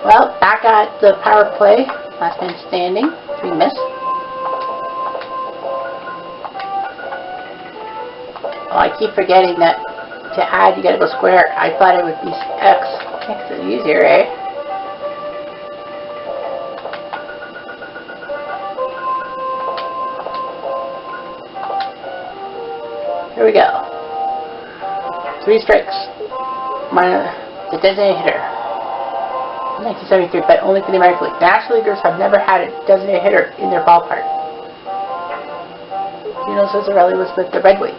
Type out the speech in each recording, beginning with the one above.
Well, back at the power play. Last man standing. 3 miss. Oh, I keep forgetting that to add you gotta go square. I thought it would be X. Makes it easier, eh? Here we go. 3 strikes. Minus the designated hitter. 1973, but only for the American League. National Leaguers have never had a designated hitter in their ballpark. Dino Cizzarelli was with the Red Wings.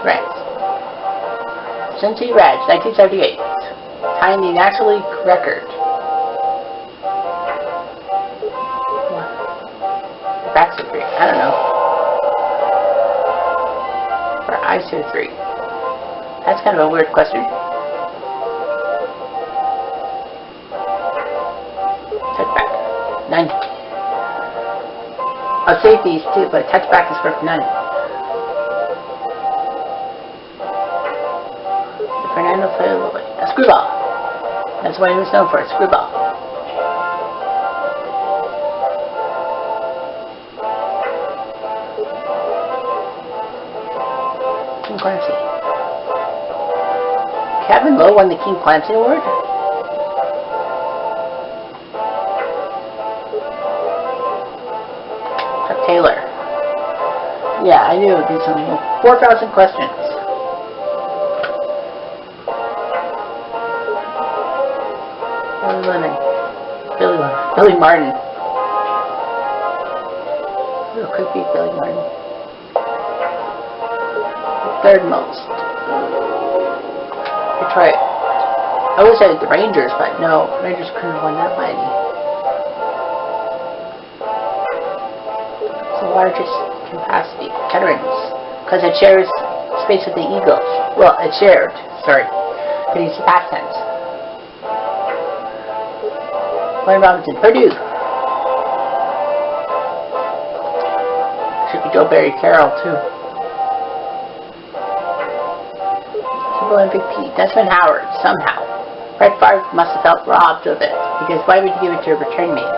Reds. Cincy Reds, 1978. Tying the National League record. Back surgery, I don't know. For eye surgery. That's kind of a weird question. Touchback. None. I'll save these too, but touchback is worth none. Fernando Fayoloy. A screwball. That's what he was known for, a screwball. King Clancy. Kevin Lowe won the King Clancy Award. Chuck Taylor. Yeah, I knew it would be some 4,000 questions. Billy Martin. It could be Billy Martin. Third most. Detroit. I wish I had the Rangers, but no, Rangers couldn't have won that by any. It's the largest capacity. Veterans. Because it shares space with the Eagles. Well, it shared. Sorry. But it's the past tense. Glenn Robinson. Purdue. Should be Joe Barry Carroll, too. MVP. Desmond Howard, somehow. Brett Favre must have felt robbed of it, because why would you give it to a return man?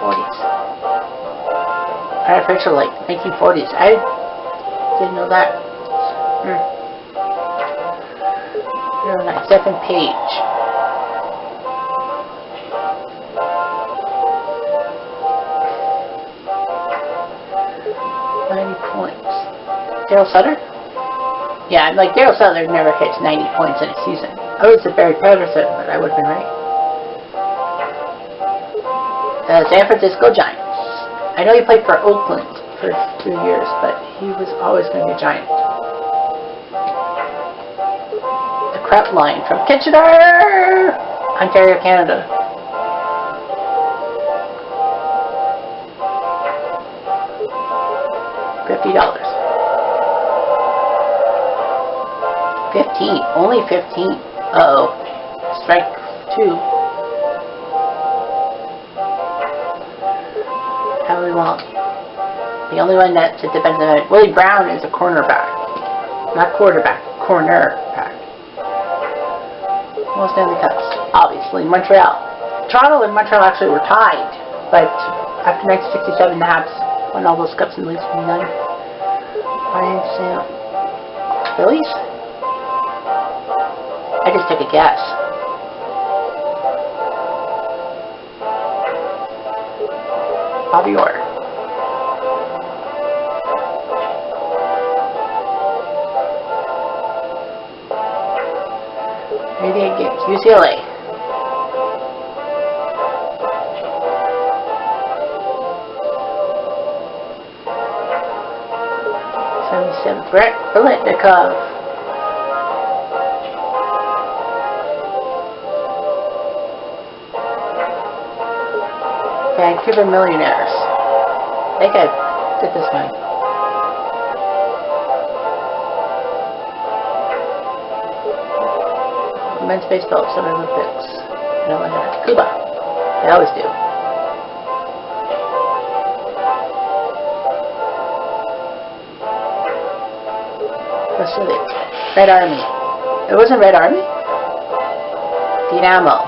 1940s. Artificial light, 1940s. I didn't know that. 09. Stephen Page. Daryl Sutter? Yeah, like Daryl Sutter never hits 90 points in a season. I would say Barry Patterson, but I would have been right. San Francisco Giants. I know he played for Oakland for 2 years, but he was always going to be a Giant. The Kraut line from Kitchener, Ontario, Canada. $50. 15. Only 15. Uh-oh. Strike 2. How long? The only one that depends on it. Willie Brown is a cornerback. Not quarterback. Cornerback. Most Stanley Cups. Obviously. Montreal. Toronto and Montreal actually were tied. But after 1967, the Habs won all those cups in the leagues from 9. Brian Sam. Phillies? I just took a guess. Bobby Orr. Maybe it gets UCLA. Brett Biletnikoff. Vancouver Millionaires. I think I did this one. Men's baseball, Summer Olympics. Cuba. They always do. silly. Red Army. It wasn't Red Army? Dynamo.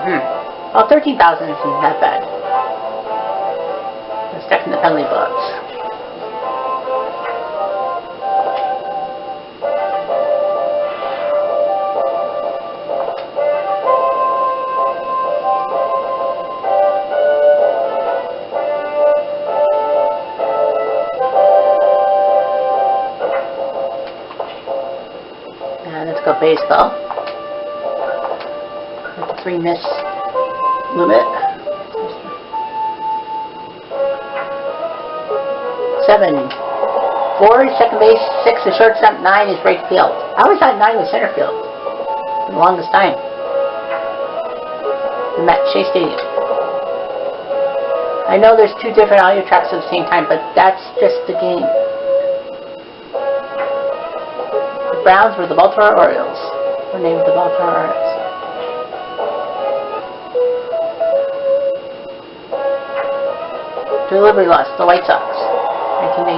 Well, 13,000 isn't that bad. I'm stuck in the penalty box. Let's go baseball. With the 3 miss limit. 7. 4 is second base, 6 is shortstop, 9 is right field. I always thought 9 was center field for the longest time. I'm at Shea Stadium. I know there's 2 different audio tracks at the same time, but that's just the game. Browns were the Baltimore Orioles. Were named the Baltimore Orioles. Delivery loss, the White Sox, 1919.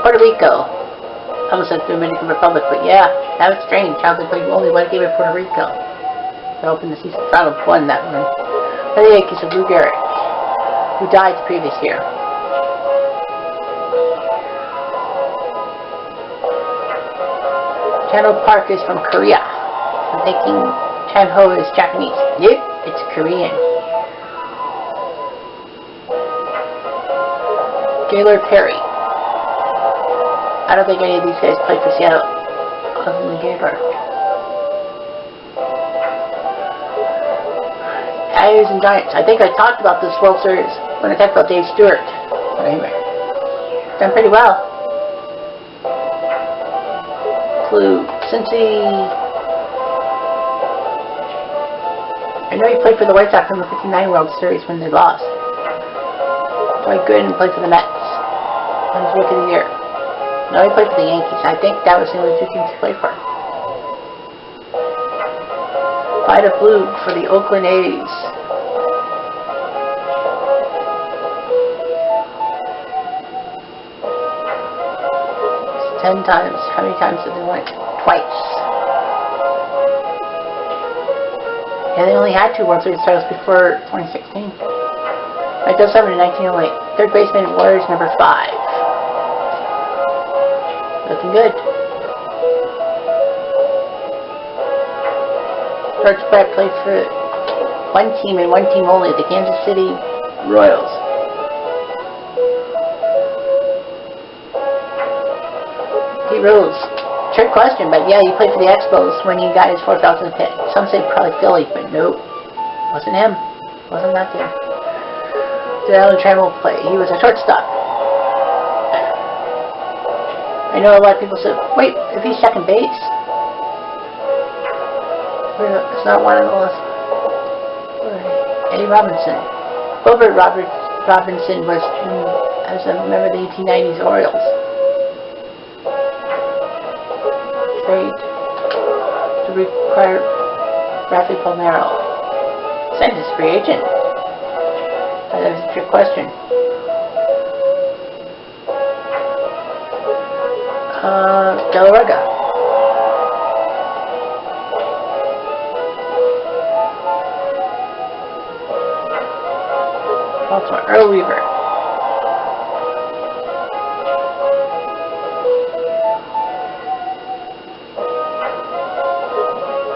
Puerto Rico. I almost said Dominican Republic, but yeah, that was strange. How they played only one game in Puerto Rico. They opened the season. Toronto won that one. The Yankees of Lou Gehrig, who died the previous year. Chanho Park is from Korea. I'm thinking Chanho is Japanese. Nope, it's Korean. Gaylord Perry. I don't think any of these guys played for Seattle other than Gaylord. Ayers and Giants. I think I talked about this World Series when I talked about Dave Stewart. But anyway, done pretty well. Flew Cincy. I know he played for the White Sox in the '59 World Series when they lost. Dwight Gooden played for the Mets. He was Rookie of the Year. No, he played for the Yankees. I think that was the only 2 teams he played for. Vida Blue for the Oakland A's. It's 10 times. How many times did they win? Twice. Yeah, they only had 2 World Series titles before 2016. Mike Joe 7 in 1908. Third baseman, Warriors number 5. Looking good. George Brett played for one team and one team only, the Kansas City Royals. Pete Rose. Trick question, but yeah, he played for the Expos when he got his 4,000th hit. Some say probably Philly, but nope. Wasn't him. Wasn't that dude. Did Alan Trammell play? He was a shortstop. I know a lot of people said, wait, if he's second base? It's not one of those. Eddie Robinson. Gilbert Robinson was as a member of the 1890s Orioles. Trade to require Rafi Palmeiro. Send his free agent. That was a trick question. Galarraga. Baltimore. Earl Weaver.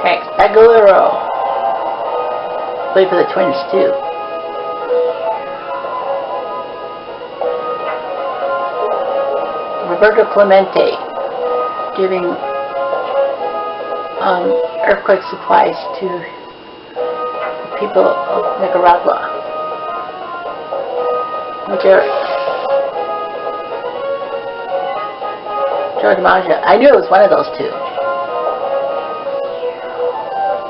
Hank Aguilera. Played for the Twins too. Roberto Clemente giving earthquake supplies to the people of Nicaragua. George Maja. I knew it was one of those 2.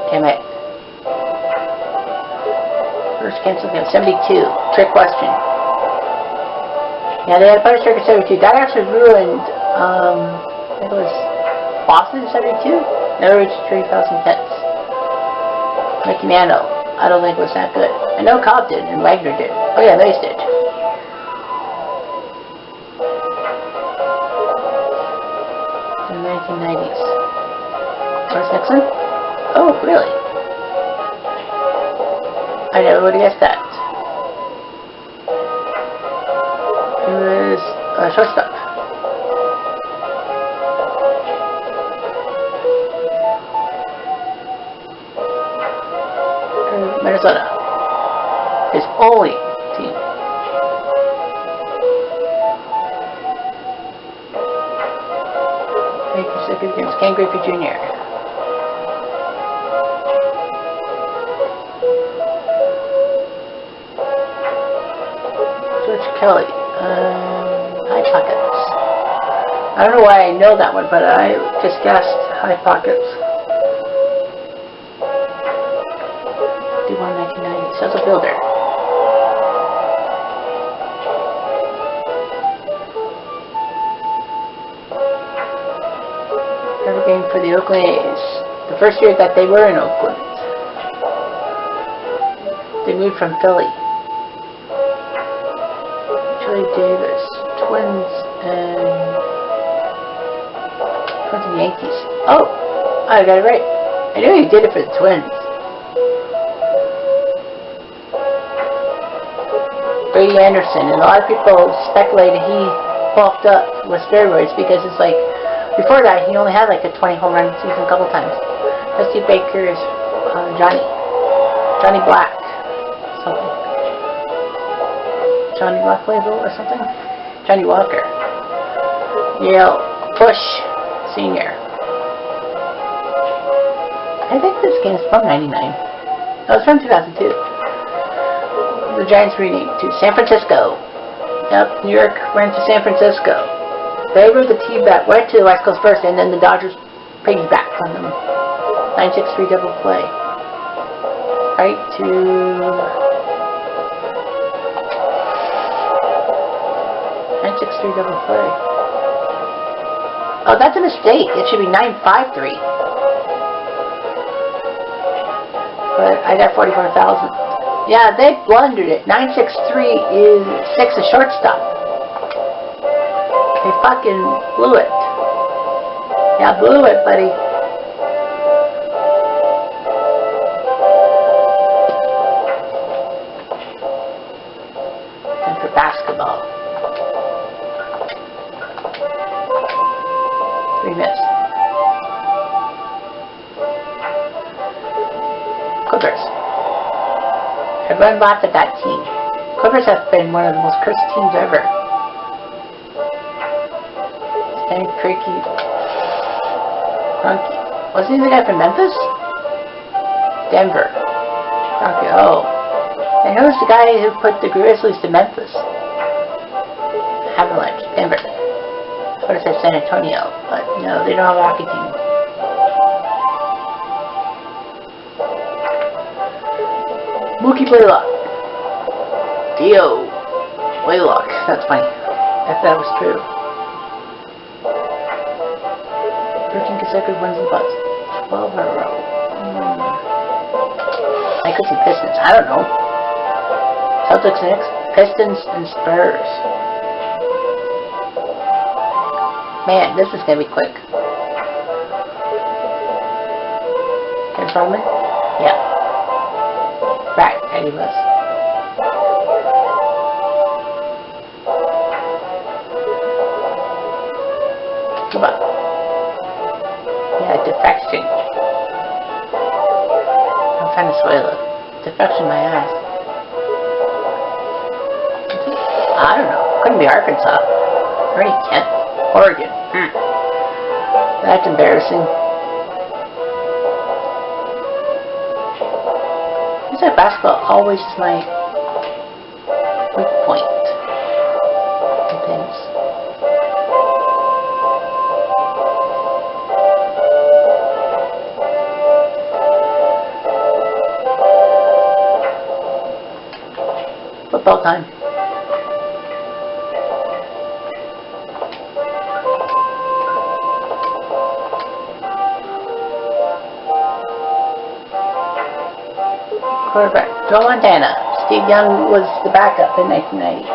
Damn it. First cancel game 72. Trick question. Yeah, they had a punch trick at 72. That actually ruined, I think it was Boston in 72? Never reached 3,000 hits. Mickey Mantle. I don't think was that good. I know Cobb did, and Wagner did. Oh yeah, Mace did. In the 1990s. Where's Nixon? Oh, really? I never would have guessed that. He was a shortstop. Minnesota. His only team. Three consecutive games. Ken Griffey Jr. George Kelly. High Pockets. I don't know why I know that one, but I just guessed High Pockets. 1990. Central fielder. Every game for the Oakland A's. The first year that they were in Oakland. They moved from Philly. Joey Davis. Twins and Yankees. Oh! I got it right. I knew he did it for the Twins. Brady Anderson, and a lot of people speculated he bulked up with steroids because it's like, before that he only had like a 20 home run season a couple times. Dusty Baker's Johnny Black, something. Johnny Black label or something? Johnny Walker. Yale Bush Sr. I think this game is from 99. No, it's from 2002. The Giants renamed to San Francisco. Yep, New York went to San Francisco. They were the team that went to the West Coast first, and then the Dodgers piggybacked on them. 9-6-3 double play. Right to 9-6-3 double play. Oh, that's a mistake. It should be 9-5-3. But I got 44,000. Yeah, they blundered it. 9-6-3 is 6 a shortstop. They fucking blew it. Yeah, blew it, buddy. And for basketball. 3 missed. Clippers. Everyone laughed at that team. Clippers have been one of the most cursed teams ever. Stan Kroenke. Wasn't he the guy from Memphis? Denver. Okay, oh. And who's the guy who put the Grizzlies to Memphis? Avalanche. Denver. I would have said San Antonio, but no, they don't have a hockey team. Mookie Blaylock. Dio Blaylock. That's funny. If that was true. 13 consecutive wins and butts. 12 in a row. I could see Pistons. I don't know. Celtics next. Pistons and Spurs. Man, this is gonna be quick. Can you follow me? Yeah. Right, Eddie Russ. Come on. Yeah, defection. I'm Venezuela. Defection my ass. I don't know. Couldn't be Arkansas. Or Kent. Oregon. That's embarrassing. That basketball always is my weak point in things. Football time. quarterback. Joe Montana. Steve Young was the backup in 1990.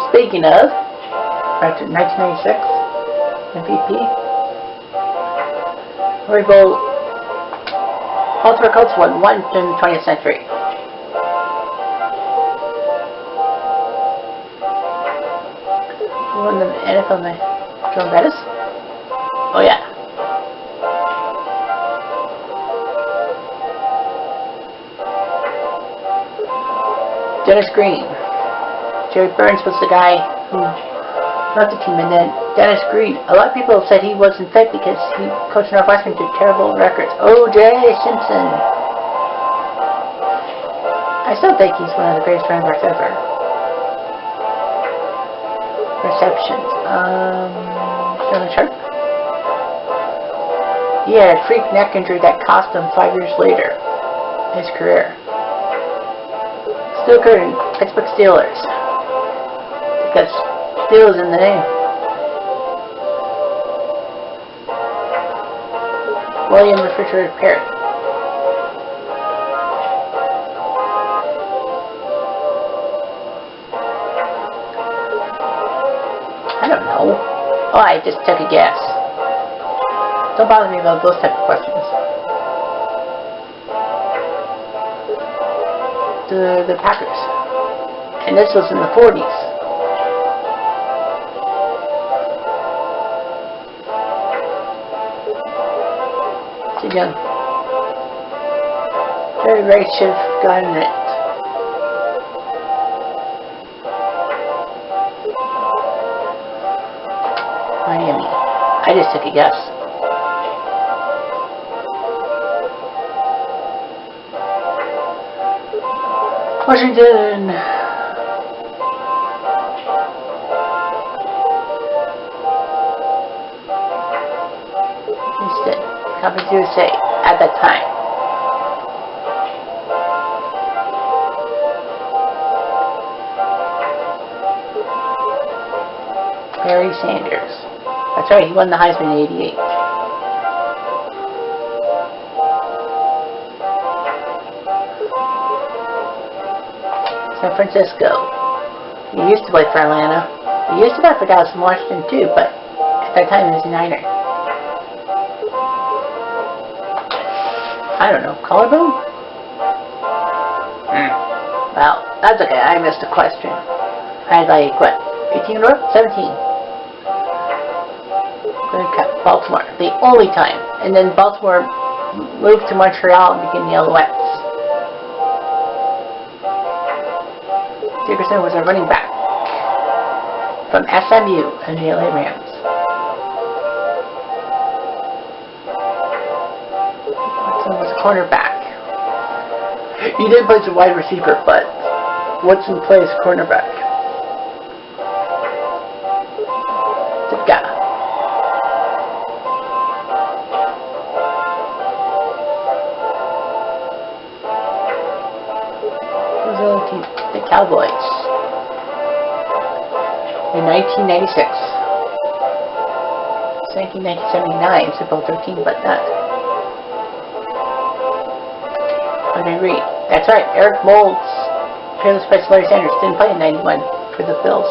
Speaking of, back to 1996, MVP. Louisville, Baltimore Colts won one in the 20th century. Who won the NFL match? Joe Bettis? Oh yeah. Dennis Green. Jerry Burns was the guy who left the team, and then Dennis Green. A lot of people said he wasn't fit because he coached Northwestern to terrible records. O.J. Simpson. I still think he's one of the greatest running backs ever. Receptions. Sterling Sharp. He had a freak neck injury that cost him 5 years later in his career. Still current Pittsburgh Steelers. Because Steel is in the name. William Refrigerator Perry. I don't know. Oh, I just took a guess. Don't bother me about those type of questions. The Packers. And this was in the 40s. Too young. Jerry Rice should have gotten it. Miami. I just took a guess. Washington. Houston. Conference USA at that time. Barry Sanders. That's right, he won the Heisman in '88. San Francisco. He used to play for Atlanta. He used to play for Dallas and Washington too, but at that time he was a Niner. I don't know, collarbone? Well, that's okay, I missed a question. I had like, what, 18 or 17? Baltimore, the only time. And then Baltimore moved to Montreal and became the Alouettes. Dickerson was a running back from SMU and the LA Rams. Watson was a cornerback. He did play some wide receiver, but Watson plays cornerback. Zipka. Who's the other team? The Cowboys in 1996. It's 1979, Super Bowl 13, but not. Larry Reed. That's right, Eric Moulds, Peerless Price Larry Sanders, didn't play in 91 for the Bills.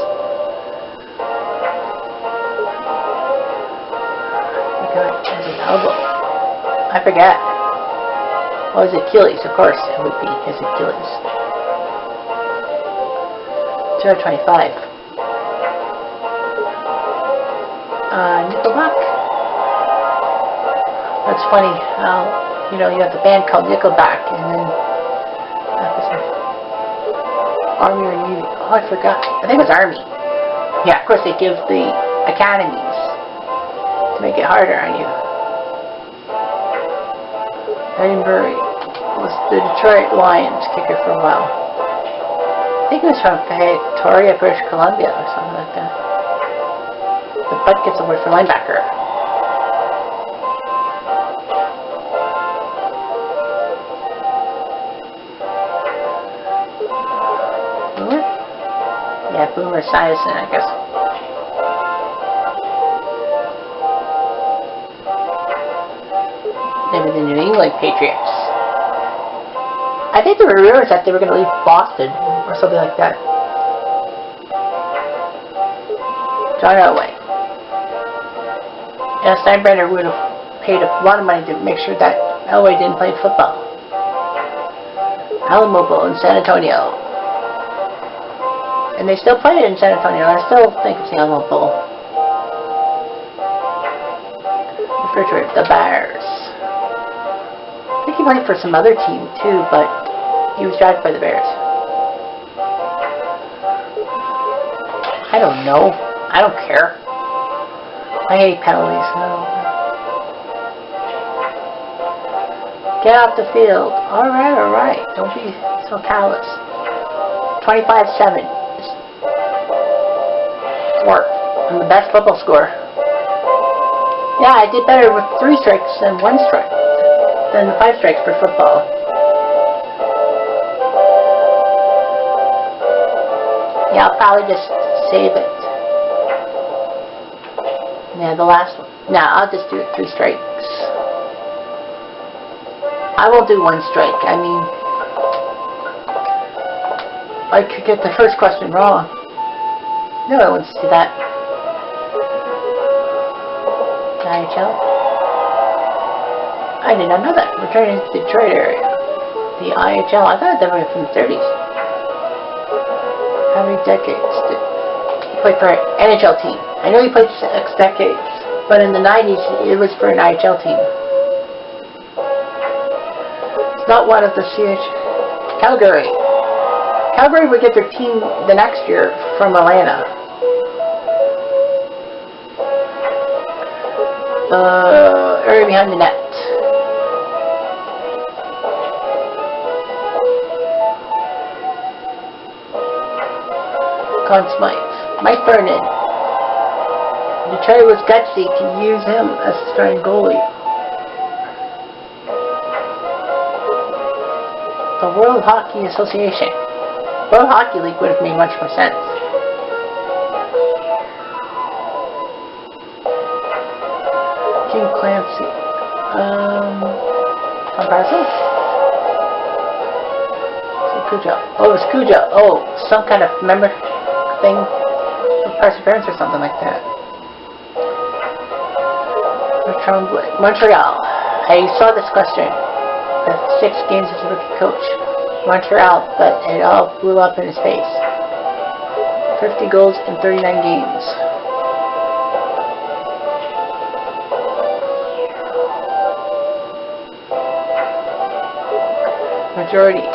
As his elbow. I forgot. Oh, his Achilles, of course, it would be his Achilles. 225. Nickelback. That's funny how, you know, you have the band called Nickelback, and then Army or Navy. Oh, I forgot. I think it was Army. Yeah, of course they give the academies to make it harder on you. Edinburgh was the Detroit Lions kicker for a while. I think it was from Victoria, British Columbia or something like that. The butt gets a word for linebacker. Boomer? Yeah, Boomer Esiason, I guess. They were the New England Patriots. I think there were rumors that they were going to leave Boston or something like that. John Elway. Yeah, Steinbrenner would have paid a lot of money to make sure that Elway didn't play football. Alamo Bowl in San Antonio. And they still play it in San Antonio. I still think it's the Alamo Bowl. Refrigerator, the Bears. I think he played for some other team too, but he was drafted by the Bears. I don't know. I don't care. I hate penalties. Get off the field. Alright. Don't be so callous. 25-7. Work. I'm the best football scorer. Yeah, I did better with 3 strikes than 1 strike. Than 5 strikes for football. Yeah, I'll probably just save it. Yeah, the last one. Nah, I'll just do 3 strikes. I won't do 1 strike. I mean, I could get the first question wrong. No one wants to see that. IHL? I did not know that. Returning to the Detroit area. The IHL. I thought they were from the 30s. How many decades did he play for an NHL team? I know he played 6 decades, but in the 90s it was for an IHL team. It's not one of the Calgary. Calgary would get their team the next year from Atlanta. Area behind the net. Conn Smythe. Mike Vernon. Detroit was gutsy to use him as a starting goalie. The World Hockey Association. World Hockey League would have made much more sense. Jim Clancy. Tom Brazil? Cujo. Oh, it was Cujo. Oh, some kind of member thing. Perseverance or something like that. Montreal. I saw this question. The 6 games as a rookie coach. Montreal, but it all blew up in his face. 50 goals in 39 games. Majority.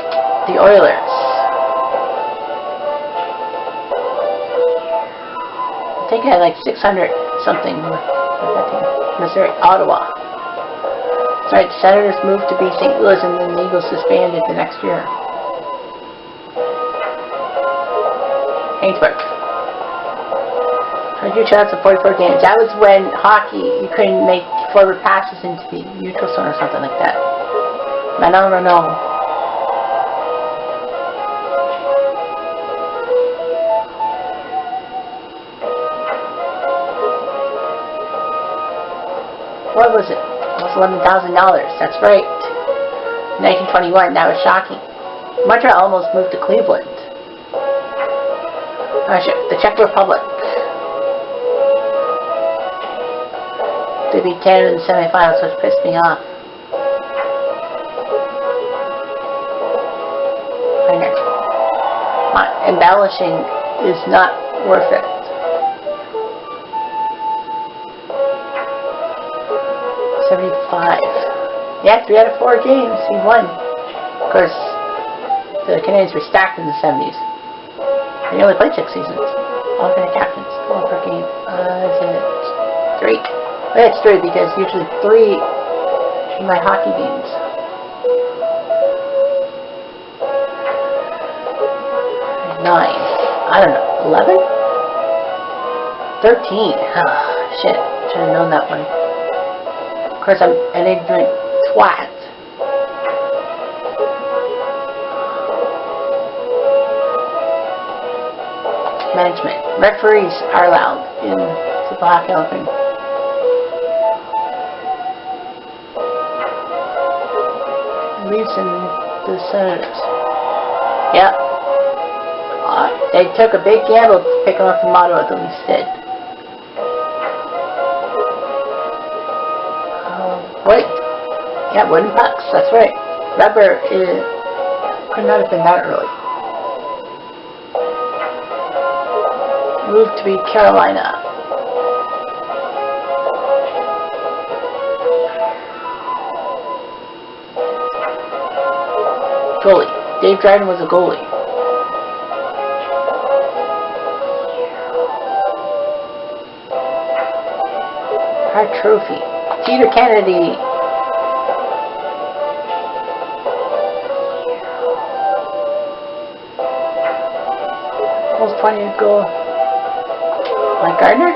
The Oilers. I think I had like 600 something with that team. Missouri, Ottawa. That's right, the Senators moved to be St. Louis and then the Eagles disbanded the next year. Hainsburg. 22 shots in 44 games. That was when hockey, you couldn't make forward passes into the neutral zone or something like that. Manon Renault. What was it? Almost $11,000. That's right. 1921. That was shocking. Montreal almost moved to Cleveland. Oh shit. The Czech Republic. They beat Canada in the semifinals, which pissed me off. Embellishing is not worth it. Yeah, 3 out of 4 games he won. Of course, the Canadians were stacked in the 70s. They only played 6 seasons. Alternate captains. Goal per game. Is it 3? Well, it's 3 because usually 3 in my hockey games. 9. I don't know. 11? 13. Oh, shit. Should have known that one. Of course, I'm an ignorant twat. Management. Referees are allowed in Super Hockey Hall of Fame. Senators and the Senators. Yep. They took a big gamble picking off the motto of them instead. Wait. Yeah, wooden pucks. That's right. Rubber could not have been that early. Moved to be Carolina. Goalie. Dave Dryden was a goalie. Hart Trophy. Peter Kennedy. Almost 20 goal. Mike Gardner?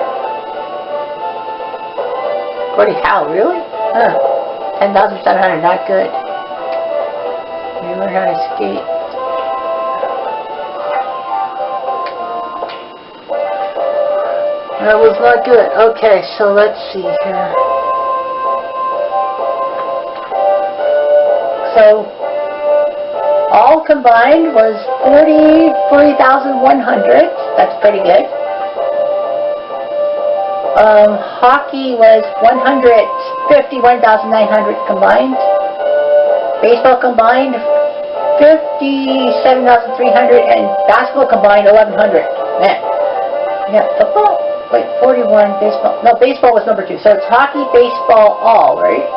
Gordie Howe, really? Huh. 10,700, not good. You learn how to skate. That was not good. Okay, so let's see here. So, all combined was 40,100. That's pretty good. Hockey was 151,900 combined. Baseball combined 57,300, and basketball combined 1,100. Man, yeah, football. Wait, 41 baseball. No, baseball was number 2. So it's hockey, baseball, all, right?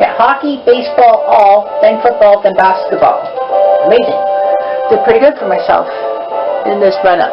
Yeah, hockey, baseball, all, then football, then basketball. Amazing. Did pretty good for myself in this run-up.